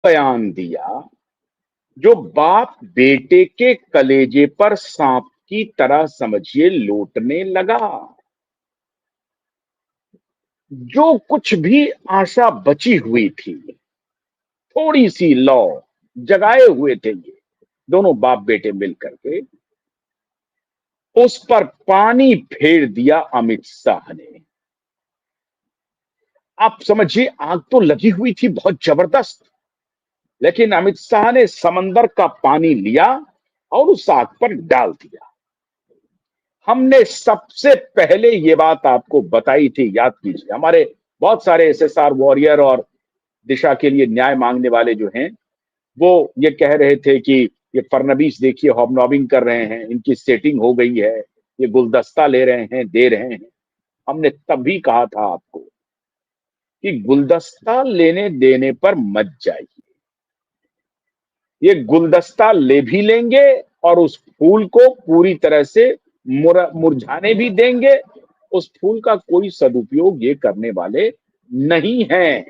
बयान दिया जो बाप बेटे के कलेजे पर सांप की तरह समझिए लौटने लगा। जो कुछ भी आशा बची हुई थी, थोड़ी सी लौ जगाए हुए थे ये दोनों बाप बेटे मिलकर के, उस पर पानी फेर दिया अमित शाह ने। आप समझिए, आग तो लगी हुई थी बहुत जबरदस्त, लेकिन अमित शाह ने समंदर का पानी लिया और उस आग पर डाल दिया। हमने सबसे पहले ये बात आपको बताई थी, याद कीजिए। हमारे बहुत सारे एसएसआर वॉरियर और दिशा के लिए न्याय मांगने वाले जो हैं, वो ये कह रहे थे कि ये फडणवीस देखिए हॉबनॉबिंग कर रहे हैं, इनकी सेटिंग हो गई है, ये गुलदस्ता ले रहे हैं, दे रहे हैं। हमने तभी कहा था आपको कि गुलदस्ता लेने देने पर मत जाइए। ये गुलदस्ता ले भी लेंगे और उस फूल को पूरी तरह से मुरझाने भी देंगे। उस फूल का कोई सदुपयोग ये करने वाले नहीं हैं।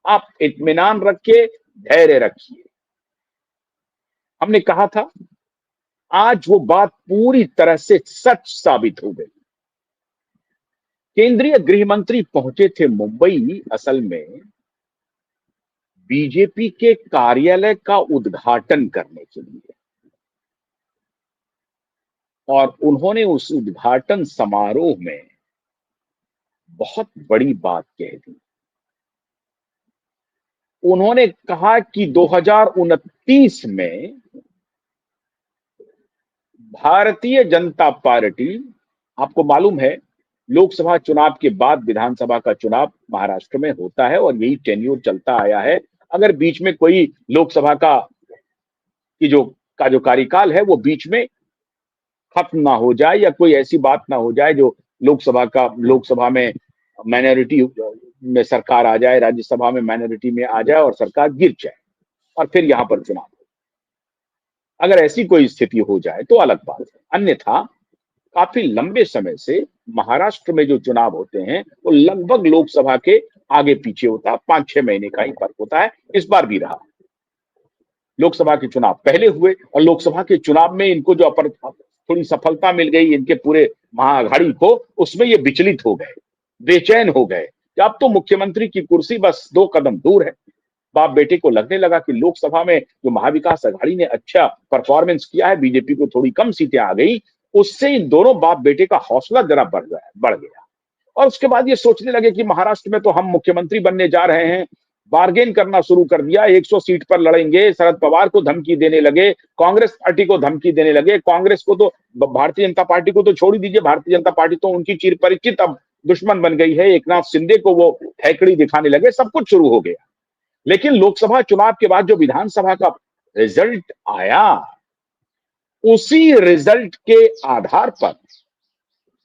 आप इत्मीनान रखिए, धैर्य रखिए। हमने कहा था, आज वो बात पूरी तरह से सच साबित हो गई। केंद्रीय गृह मंत्री पहुंचे थे मुंबई असल में बीजेपी के कार्यालय का उद्घाटन करने के लिए, और उन्होंने उस उद्घाटन समारोह में बहुत बड़ी बात कह दी। उन्होंने कहा कि 2029 में भारतीय जनता पार्टी, आपको मालूम है लोकसभा चुनाव के बाद विधानसभा का चुनाव महाराष्ट्र में होता है और यही टेन्योर चलता आया है। अगर बीच में कोई लोकसभा का जो कार्यकाल है वो बीच में खत्म ना हो जाए, या कोई ऐसी बात ना हो जाए जो लोकसभा में माइनॉरिटी में सरकार आ जाए, राज्यसभा में माइनॉरिटी में आ जाए और सरकार गिर जाए और फिर यहां पर चुनाव। अगर ऐसी कोई स्थिति हो जाए तो अलग बात है, अन्यथा काफी लंबे समय से महाराष्ट्र में जो चुनाव होते हैं वो लगभग लोकसभा के आगे पीछे होता है, 5-6 महीने का ही फर्क होता है। इस बार भी रहा, लोकसभा के चुनाव पहले हुए और लोकसभा के चुनाव में इनको जो थोड़ी सफलता मिल गई इनके पूरे महाअघाड़ी को, उसमें ये विचलित हो गए, बेचैन हो गए कि अब तो मुख्यमंत्री की कुर्सी बस 2 कदम दूर है। बाप बेटे को लगने लगा कि लोकसभा में जो महाविकास अघाड़ी ने अच्छा परफॉर्मेंस किया है, बीजेपी को थोड़ी कम सीटें आ गई, उससे इन दोनों बाप बेटे का हौसला जरा बढ़ गया। और उसके बाद ये सोचने लगे कि महाराष्ट्र में तो हम मुख्यमंत्री बनने जा रहे हैं। बार्गेन करना शुरू कर दिया, 100 सीट पर लड़ेंगे, शरद पवार को धमकी देने लगे, कांग्रेस पार्टी को धमकी देने लगे। कांग्रेस को तो, भारतीय जनता पार्टी को तो छोड़ ही दीजिए, भारतीय जनता पार्टी तो उनकी चिर परिचित अब दुश्मन बन गई है। एकनाथ शिंदे को वो हैकड़ी दिखाने लगे, सब कुछ शुरू हो गया। लेकिन लोकसभा चुनाव के बाद जो विधानसभा का रिजल्ट आया, उसी रिजल्ट के आधार पर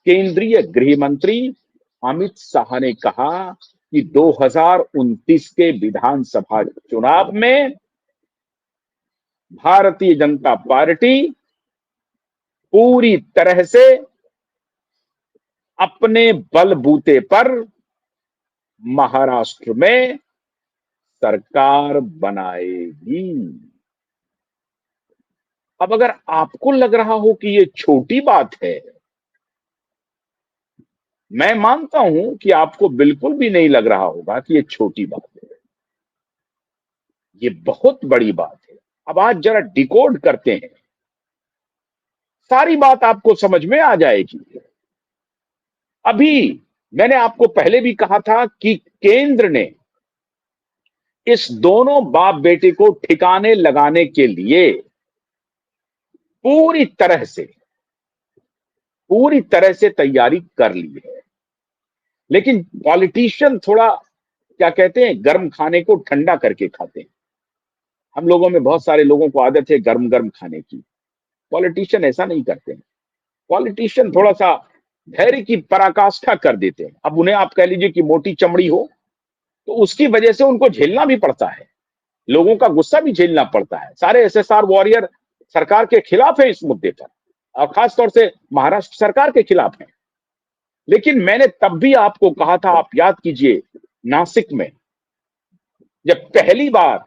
केंद्रीय गृह मंत्री अमित शाह ने कहा कि 2029 के विधानसभा चुनाव में भारतीय जनता पार्टी पूरी तरह से अपने बलबूते पर महाराष्ट्र में सरकार बनाएगी। अब अगर आपको लग रहा हो कि ये छोटी बात है, मैं मानता हूं कि आपको बिल्कुल भी नहीं लग रहा होगा कि ये छोटी बात है, ये बहुत बड़ी बात है। अब आज जरा डिकोड करते हैं, सारी बात आपको समझ में आ जाएगी। अभी मैंने आपको पहले भी कहा था कि केंद्र ने इस दोनों बाप बेटे को ठिकाने लगाने के लिए पूरी तरह से तैयारी कर ली है। लेकिन पॉलिटिशियन थोड़ा, क्या कहते हैं, गर्म खाने को ठंडा करके खाते हैं। हम लोगों में बहुत सारे लोगों को आदत है गर्म गर्म खाने की, पॉलिटिशियन ऐसा नहीं करते हैं। पॉलिटिशियन थोड़ा सा धैर्य की पराकाष्ठा कर देते हैं। अब उन्हें आप कह लीजिए कि मोटी चमड़ी हो, तो उसकी वजह से उनको झेलना भी पड़ता है, लोगों का गुस्सा भी झेलना पड़ता है। सारे एसएसआर वॉरियर सरकार के खिलाफ है इस मुद्दे पर, और खासतौर से महाराष्ट्र सरकार के खिलाफ है। लेकिन मैंने तब भी आपको कहा था, आप याद कीजिए, नासिक में जब पहली बार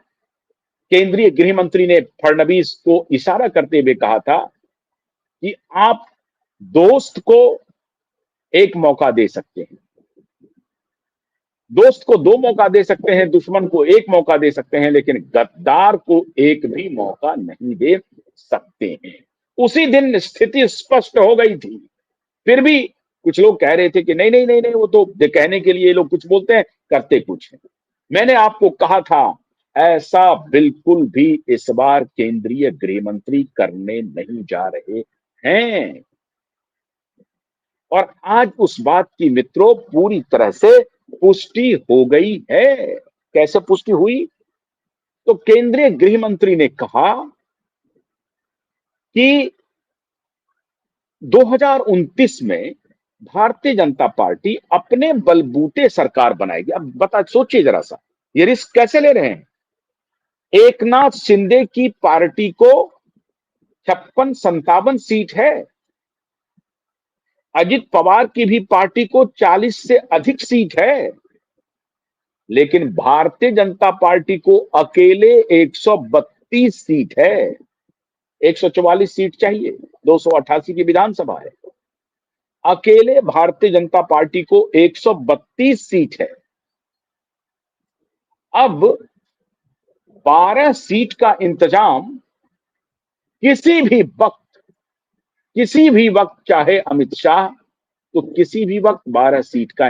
केंद्रीय गृह मंत्री ने फडणवीस को इशारा करते हुए कहा था कि आप दोस्त को एक मौका दे सकते हैं, दोस्त को 2 मौका दे सकते हैं, दुश्मन को 1 मौका दे सकते हैं, लेकिन गद्दार को एक भी मौका नहीं दे सकते हैं। उसी दिन स्थिति स्पष्ट हो गई थी। फिर भी कुछ लोग कह रहे थे कि नहीं नहीं नहीं नहीं, वो तो कहने के लिए लोग कुछ बोलते हैं, करते कुछ है। मैंने आपको कहा था ऐसा बिल्कुल भी इस बार केंद्रीय गृह मंत्री करने नहीं जा रहे हैं। और आज उस बात की मित्रों पूरी तरह से पुष्टि हो गई है। कैसे पुष्टि हुई? तो केंद्रीय गृह मंत्री ने कहा कि 2029 में भारतीय जनता पार्टी अपने बलबूते सरकार बनाएगी। अब बता, सोचिए जरा सा, ये रिस्क कैसे ले रहे हैं? एकनाथ शिंदे की पार्टी को 56-57 सीट है, अजित पवार की भी पार्टी को 40 से अधिक सीट है, लेकिन भारतीय जनता पार्टी को अकेले 132 सीट है। 144 सीट चाहिए, 288 की विधानसभा है, अकेले भारतीय जनता पार्टी को 132 सीट है। अब 12 सीट का इंतजाम किसी भी वक्त चाहे अमित शाह, तो किसी भी वक्त 12 सीट का